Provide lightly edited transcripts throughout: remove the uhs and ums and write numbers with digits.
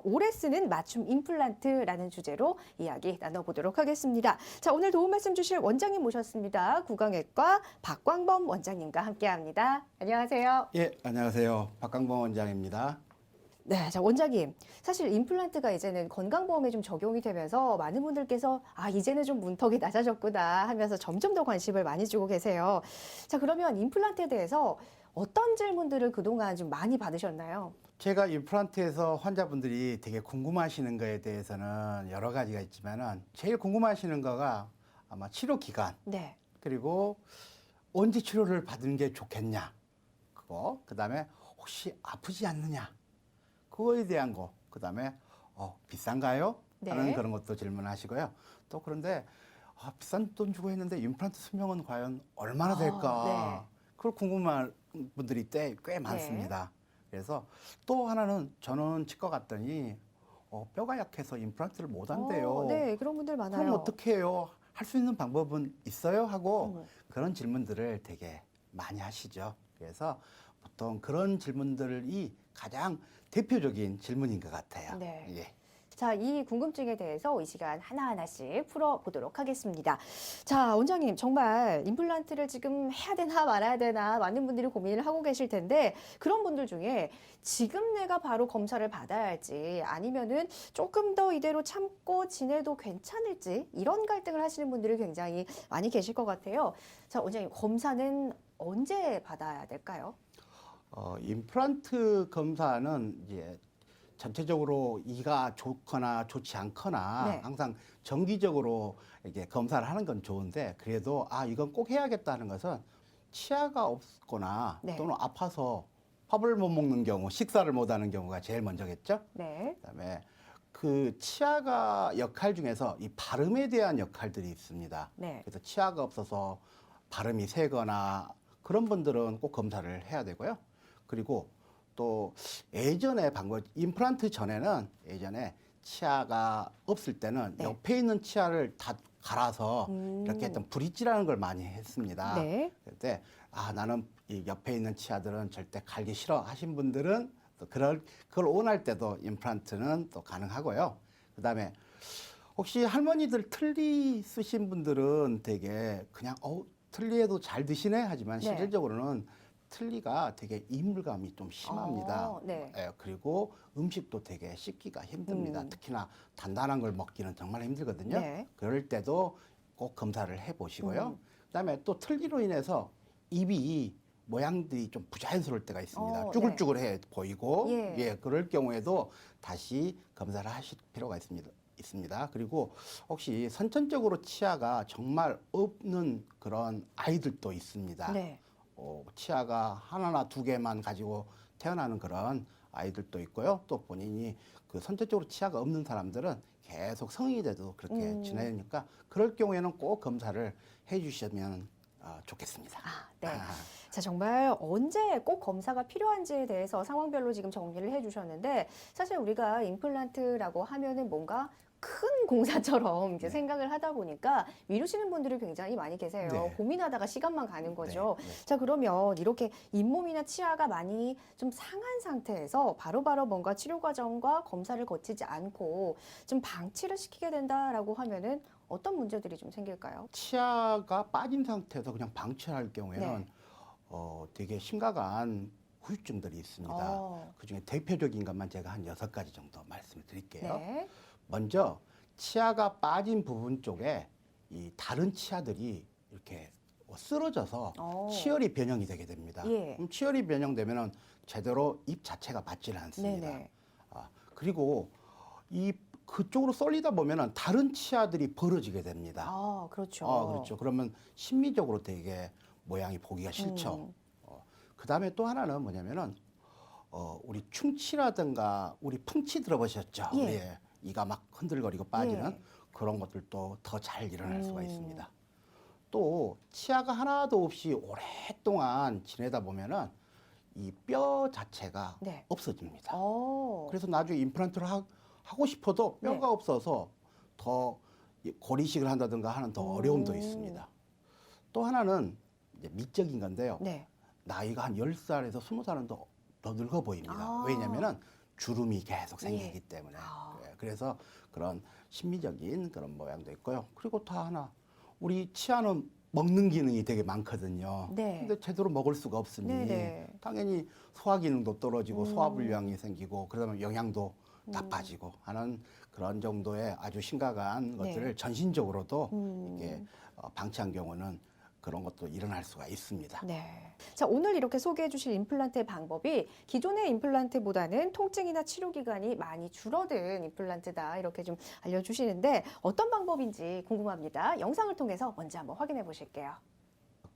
오래 쓰는 맞춤 임플란트라는 주제로 이야기 나눠보도록 하겠습니다. 자, 오늘 도움 말씀 주실 원장님 모셨습니다. 구강외과 박광범 원장님과 함께합니다. 안녕하세요. 예, 안녕하세요. 박강범 원장입니다. 네, 자, 원장님. 사실 임플란트가 이제는 건강보험에 좀 적용이 되면서 많은 분들께서 이제는 좀 문턱이 낮아졌구나 하면서 점점 더 관심을 많이 주고 계세요. 자, 그러면 임플란트에 대해서 어떤 질문들을 그동안 좀 많이 받으셨나요? 제가 임플란트에서 환자분들이 되게 궁금하시는 거에 대해서는 여러 가지가 있지만은 제일 궁금하시는 거가 아마 치료 기간, 네. 그리고 언제 치료를 받는 게 좋겠냐, 그다음에 혹시 아프지 않느냐, 그거에 대한 거, 그다음에 비싼가요? 하는 네. 그런 것도 질문하시고요. 또 그런데 비싼 돈 주고 했는데 임플란트 수명은 과연 얼마나 될까? 그걸 궁금한 분들이 꽤 많습니다. 그래서 또 하나는 저는 치과 갔더니 뼈가 약해서 임플란트를 못 한대요. 네, 그런 분들 많아요. 그럼 어떻게 해요? 할 수 있는 방법은 있어요? 하고 그런 질문들을 되게 많이 하시죠. 그래서 보통 그런 질문들이 가장 대표적인 질문인 것 같아요. 네. 예. 자, 이 궁금증에 대해서 이 시간 하나하나씩 풀어보도록 하겠습니다. 자, 원장님, 정말 임플란트를 지금 해야 되나 말아야 되나 많은 분들이 고민을 하고 계실 텐데 그런 분들 중에 지금 내가 바로 검사를 받아야 할지 아니면은 조금 더 이대로 참고 지내도 괜찮을지 이런 갈등을 하시는 분들이 굉장히 많이 계실 것 같아요. 자, 원장님, 검사는 언제 받아야 될까요? 임플란트 검사는 이제 전체적으로 이가 좋거나 좋지 않거나 네. 항상 정기적으로 이렇게 검사를 하는 건 좋은데 그래도 이건 꼭 해야겠다는 것은 치아가 없거나 네. 또는 아파서 밥을 못 먹는 경우, 식사를 못 하는 경우가 제일 먼저겠죠. 네. 그다음에 그 치아가 역할 중에서 이 발음에 대한 역할들이 있습니다. 네. 그래서 치아가 없어서 발음이 세거나 그런 분들은 꼭 검사를 해야 되고요. 그리고 또 예전에 방법 임플란트 전에는 예전에 치아가 없을 때는 네. 옆에 있는 치아를 다 갈아서 이렇게 했던 브릿지라는 걸 많이 했습니다. 네. 그때 나는 이 옆에 있는 치아들은 절대 갈기 싫어 하신 분들은 또 그걸 원할 때도 임플란트는 또 가능하고요. 그다음에 혹시 할머니들 틀니 쓰신 분들은 되게 그냥 틀니에도 잘 드시네 하지만 네. 실질적으로는 틀니가 되게 이물감이 좀 심합니다. 네. 그리고 음식도 되게 씹기가 힘듭니다. 특히나 단단한 걸 먹기는 정말 힘들거든요. 네. 그럴 때도 꼭 검사를 해보시고요. 그다음에 또 틀니로 인해서 입이 모양들이 좀 부자연스러울 때가 있습니다. 네. 쭈글쭈글해 보이고, 예. 그럴 경우에도 다시 검사를 하실 필요가 있습니다. 그리고 혹시 선천적으로 치아가 정말 없는 그런 아이들도 있습니다. 네. 치아가 하나나 두 개만 가지고 태어나는 그런 아이들도 있고요. 또 본인이 그 선천적으로 치아가 없는 사람들은 계속 성인이 돼도 그렇게 지내니까 그럴 경우에는 꼭 검사를 해 주시면 좋겠습니다. 네. 자, 정말 언제 꼭 검사가 필요한지에 대해서 상황별로 지금 정리를 해주셨는데 사실 우리가 임플란트라고 하면은 뭔가 큰 공사처럼 이제 생각을 하다 보니까 미루시는 분들이 굉장히 많이 계세요. 네. 고민하다가 시간만 가는 거죠. 네. 자, 그러면 이렇게 잇몸이나 치아가 많이 좀 상한 상태에서 바로바로 뭔가 치료 과정과 검사를 거치지 않고 좀 방치를 시키게 된다라고 하면은 어떤 문제들이 좀 생길까요? 치아가 빠진 상태에서 그냥 방치할 경우에는 되게 심각한 후유증들이 있습니다. 그중에 대표적인 것만 제가 한 6가지 정도 말씀을 드릴게요. 네. 먼저 치아가 빠진 부분 쪽에 이 다른 치아들이 이렇게 쓰러져서 치열이 변형이 되게 됩니다. 그럼 치열이 변형되면은 제대로 입 자체가 받지를 않습니다. 네네. 그리고 그쪽으로 쏠리다 보면은 다른 치아들이 벌어지게 됩니다. 그렇죠. 그렇죠. 그러면 심미적으로 되게 모양이 보기가 싫죠. 그다음에 또 하나는 뭐냐면은 우리 충치라든가 우리 풍치 들어보셨죠? 예. 이가 막 흔들거리고 빠지는 그런 것들도 더 잘 일어날 수가 있습니다. 또 치아가 하나도 없이 오랫동안 지내다 보면은 이 뼈 자체가 없어집니다. 그래서 나중에 임플란트를 하고 싶어도 뼈가 없어서 더 고리식을 한다든가 하는 더 어려움도 있습니다. 또 하나는 이제 미적인 건데요. 나이가 한 10살에서 20살은 더 늙어 보입니다. 왜냐면은 주름이 계속 생기기 예. 때문에 아. 그래서 그런 심미적인 그런 모양도 있고요. 그리고 또 하나 우리 치아는 먹는 기능이 되게 많거든요. 네. 근데 제대로 먹을 수가 없으니 네네. 당연히 소화 기능도 떨어지고 소화불량이 음. 생기고 그러다 영양도 나빠지고 하는 그런 정도의 아주 심각한 네. 것들을 전신적으로도 이게 음. 방치한 경우는 그런 것도 일어날 수가 있습니다. 네. 자, 오늘 이렇게 소개해 주실 임플란트의 방법이 기존의 임플란트보다는 통증이나 치료 기간이 많이 줄어든 임플란트다. 이렇게 좀 알려주시는데 어떤 방법인지 궁금합니다. 영상을 통해서 먼저 한번 확인해 보실게요.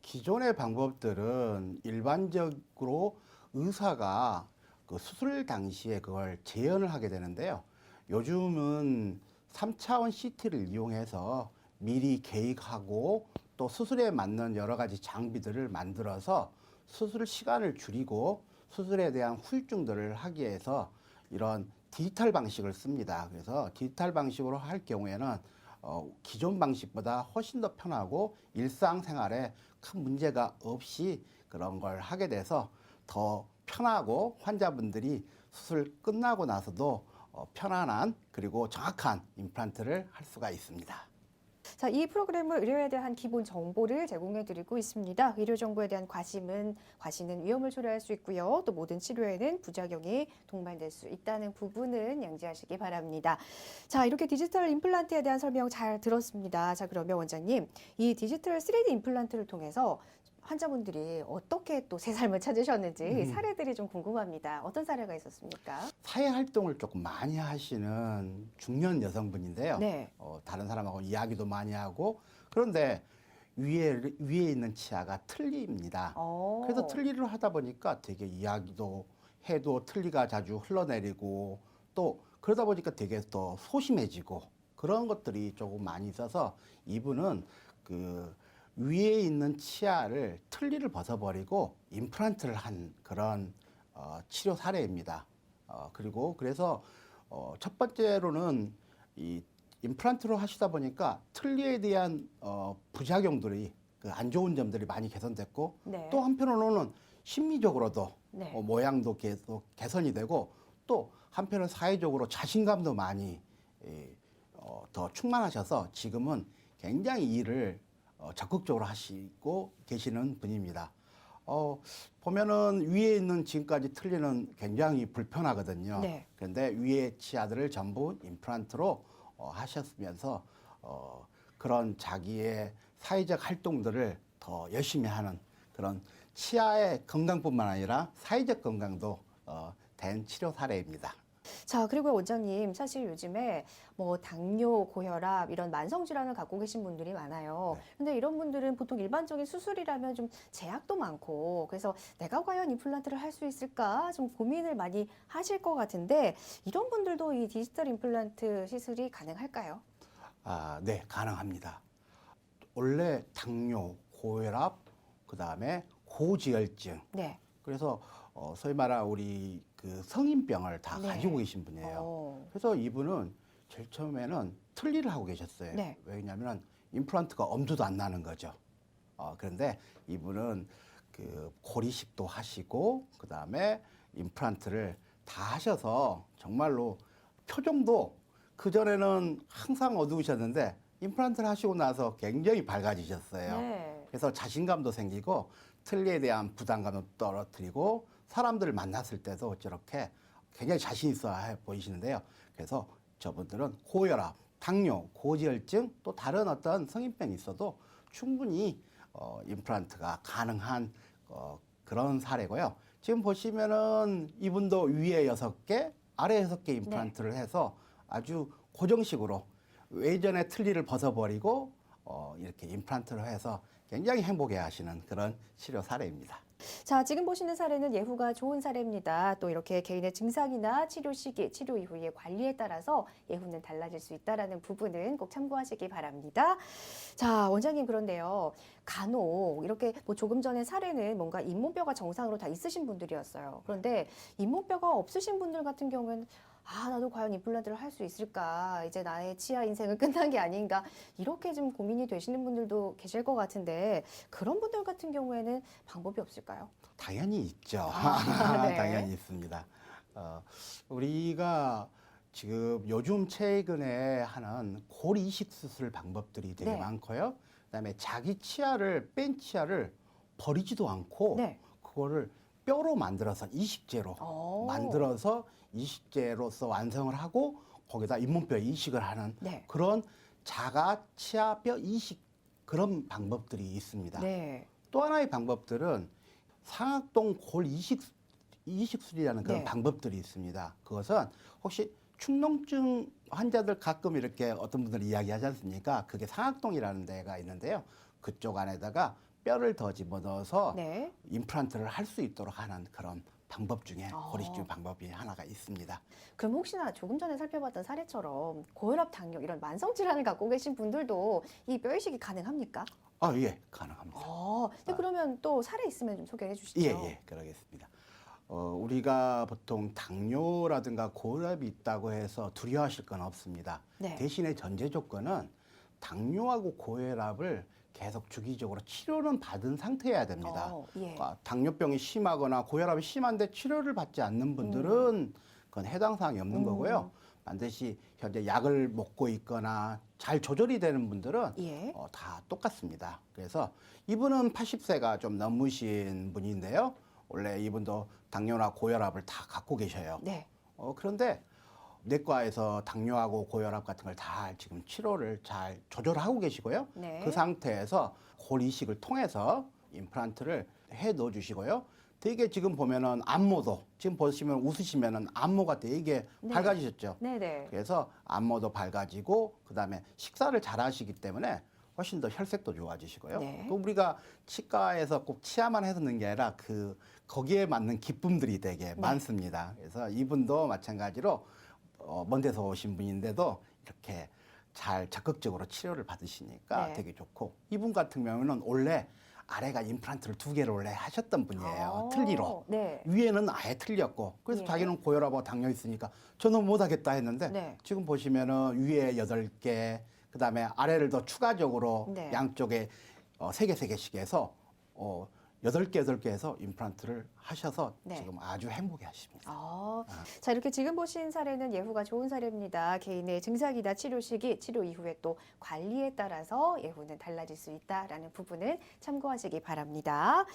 기존의 방법들은 일반적으로 의사가 그 수술 당시에 그걸 재현을 하게 되는데요. 요즘은 3차원 CT를 이용해서 미리 계획하고 또 수술에 맞는 여러 가지 장비들을 만들어서 수술 시간을 줄이고 수술에 대한 후유증들을 하기 위해서 이런 디지털 방식을 씁니다. 그래서 디지털 방식으로 할 경우에는 기존 방식보다 훨씬 더 편하고 일상생활에 큰 문제가 없이 그런 걸 하게 돼서 더 편하고 환자분들이 수술 끝나고 나서도 편안한 그리고 정확한 임플란트를 할 수가 있습니다. 자, 이 프로그램은 의료에 대한 기본 정보를 제공해 드리고 있습니다. 의료 정보에 대한 과시는 위험을 초래할 수 있고요. 또 모든 치료에는 부작용이 동반될 수 있다는 부분은 양지하시기 바랍니다. 자, 이렇게 디지털 임플란트에 대한 설명 잘 들었습니다. 자, 그러면 원장님, 이 디지털 3D 임플란트를 통해서 환자분들이 어떻게 또 새 삶을 찾으셨는지 사례들이 좀 궁금합니다. 어떤 사례가 있었습니까? 사회 활동을 조금 많이 하시는 중년 여성분인데요. 네. 다른 사람하고 이야기도 많이 하고 그런데 위에 있는 치아가 틀니입니다. 그래서 틀니를 하다 보니까 되게 이야기도 해도 틀니가 자주 흘러내리고 또 그러다 보니까 되게 더 소심해지고 그런 것들이 조금 많이 있어서 이분은 그 위에 있는 치아를 틀니를 벗어버리고 임플란트를 한 그런 치료 사례입니다. 그리고 그래서 첫 번째로는 이 임플란트로 하시다 보니까 틀니에 대한 부작용들이 그 안 좋은 점들이 많이 개선됐고 네. 또 한편으로는 심리적으로도 네. 모양도 계속 개선이 되고 또 한편은 사회적으로 자신감도 많이 더 충만하셔서 지금은 굉장히 일을 적극적으로 하시고 계시는 분입니다. 보면은 위에 있는 지금까지 틀니는 굉장히 불편하거든요. 네. 그런데 위에 치아들을 전부 임플란트로 하셨으면서 그런 자기의 사회적 활동들을 더 열심히 하는 그런 치아의 건강뿐만 아니라 사회적 건강도 된 치료 사례입니다. 자, 그리고 원장님, 사실 요즘에 뭐 당뇨, 고혈압 이런 만성 질환을 갖고 계신 분들이 많아요. 네. 근데 이런 분들은 보통 일반적인 수술이라면 좀 제약도 많고, 그래서 내가 과연 임플란트를 할 수 있을까 좀 고민을 많이 하실 것 같은데, 이런 분들도 이 디지털 임플란트 시술이 가능할까요? 네, 가능합니다. 원래 당뇨, 고혈압, 그다음에 고지혈증. 네. 그래서 소위 말하 우리 그 성인병을 다 네. 가지고 계신 분이에요. 그래서 이분은 제일 처음에는 틀니를 하고 계셨어요. 네. 왜냐하면 임플란트가 엄두도 안 나는 거죠. 그런데 이분은 그 고리식도 하시고 그다음에 임플란트를 다 하셔서 정말로 표정도 그전에는 항상 어두우셨는데 임플란트를 하시고 나서 굉장히 밝아지셨어요. 네. 그래서 자신감도 생기고 틀니에 대한 부담감도 떨어뜨리고 사람들을 만났을 때도 저렇게 굉장히 자신 있어 보이시는데요. 그래서 저분들은 고혈압, 당뇨, 고지혈증 또 다른 어떤 성인병이 있어도 충분히 임플란트가 가능한 그런 사례고요. 지금 보시면은 이분도 위에 6개, 아래 6개 임플란트를 해서 아주 고정식으로 외전의 틀니를 벗어버리고 이렇게 임플란트를 해서 굉장히 행복해 하시는 그런 치료 사례입니다. 자, 지금 보시는 사례는 예후가 좋은 사례입니다. 또 이렇게 개인의 증상이나 치료 시기, 치료 이후의 관리에 따라서 예후는 달라질 수 있다는 부분은 꼭 참고하시기 바랍니다. 자, 원장님, 그런데요. 간혹 이렇게 뭐 조금 전에 사례는 뭔가 잇몸뼈가 정상으로 다 있으신 분들이었어요. 그런데 잇몸뼈가 없으신 분들 같은 경우에는 나도 과연 임플란트를 할 수 있을까? 이제 나의 치아 인생은 끝난 게 아닌가? 이렇게 좀 고민이 되시는 분들도 계실 것 같은데 그런 분들 같은 경우에는 방법이 없을까요? 당연히 있죠. 네. 당연히 있습니다. 우리가 지금 요즘 최근에 하는 골 이식 수술 방법들이 되게 네. 많고요. 그다음에 자기 치아를 뺀 치아를 버리지도 않고 네. 그거를 뼈로 만들어서 이식제로 오. 만들어서 이식제로서 완성을 하고 거기다 잇몸뼈 이식을 하는 네. 그런 자가 치아 뼈 이식 그런 방법들이 있습니다. 네. 또 하나의 방법들은 상악동 골 이식술이라는 그런 네. 방법들이 있습니다. 그것은 혹시 축농증 환자들 가끔 이렇게 어떤 분들이 이야기하지 않습니까? 그게 상악동이라는 데가 있는데요. 그쪽 안에다가 뼈를 더 집어넣어서 네. 임플란트를 할 수 있도록 하는 그런 방법 중에 아. 골 이식 방법이 하나가 있습니다. 그럼 혹시나 조금 전에 살펴봤던 사례처럼 고혈압, 당뇨 이런 만성 질환을 갖고 계신 분들도 이 뼈 이식이 가능합니까? 예, 가능합니다. 근데 그러면 또 사례 있으면 좀 소개해 주시죠. 예, 그러겠습니다. 우리가 보통 당뇨라든가 고혈압이 있다고 해서 두려워하실 건 없습니다. 네. 대신에 전제 조건은 당뇨하고 고혈압을 계속 주기적으로 치료는 받은 상태여야 됩니다. 예. 당뇨병이 심하거나 고혈압이 심한데 치료를 받지 않는 분들은 그건 해당 사항이 없는 거고요. 반드시 현재 약을 먹고 있거나 잘 조절이 되는 분들은 예. 다 똑같습니다. 그래서 이분은 80세가 좀 넘으신 분인데요. 원래 이분도 당뇨나 고혈압을 다 갖고 계셔요. 네. 그런데 내과에서 당뇨하고 고혈압 같은 걸 다 지금 치료를 잘 조절하고 계시고요. 네. 그 상태에서 골 이식을 통해서 임플란트를 해 넣어 주시고요. 되게 지금 보면은 안모도 지금 보시면 웃으시면은 안모가 되게 네. 밝아지셨죠. 네네. 그래서 안모도 밝아지고 그다음에 식사를 잘 하시기 때문에 훨씬 더 혈색도 좋아지시고요. 네. 또 우리가 치과에서 꼭 치아만 해서는 게 아니라 거기에 맞는 기쁨들이 되게 많습니다. 그래서 이분도 마찬가지로 먼 데서 오신 분인데도 이렇게 잘 적극적으로 치료를 받으시니까 네. 되게 좋고 이분 같은 경우는 원래 아래가 임플란트를 2개를 원래 하셨던 분이에요. 아, 틀니로. 네. 위에는 아예 틀렸고 그래서 예. 자기는 고혈압하고 당뇨 있으니까 저는 못하겠다 했는데 네. 지금 보시면은 위에 8개 그다음에 아래를 더 추가적으로 네. 양쪽에 3개씩 해서 8개 해서 임플란트를 하셔서 네. 지금 아주 행복해 하십니다. 자, 이렇게 지금 보신 사례는 예후가 좋은 사례입니다. 개인의 증상이나 치료 시기, 치료 이후에 또 관리에 따라서 예후는 달라질 수 있다라는 부분을 참고하시기 바랍니다.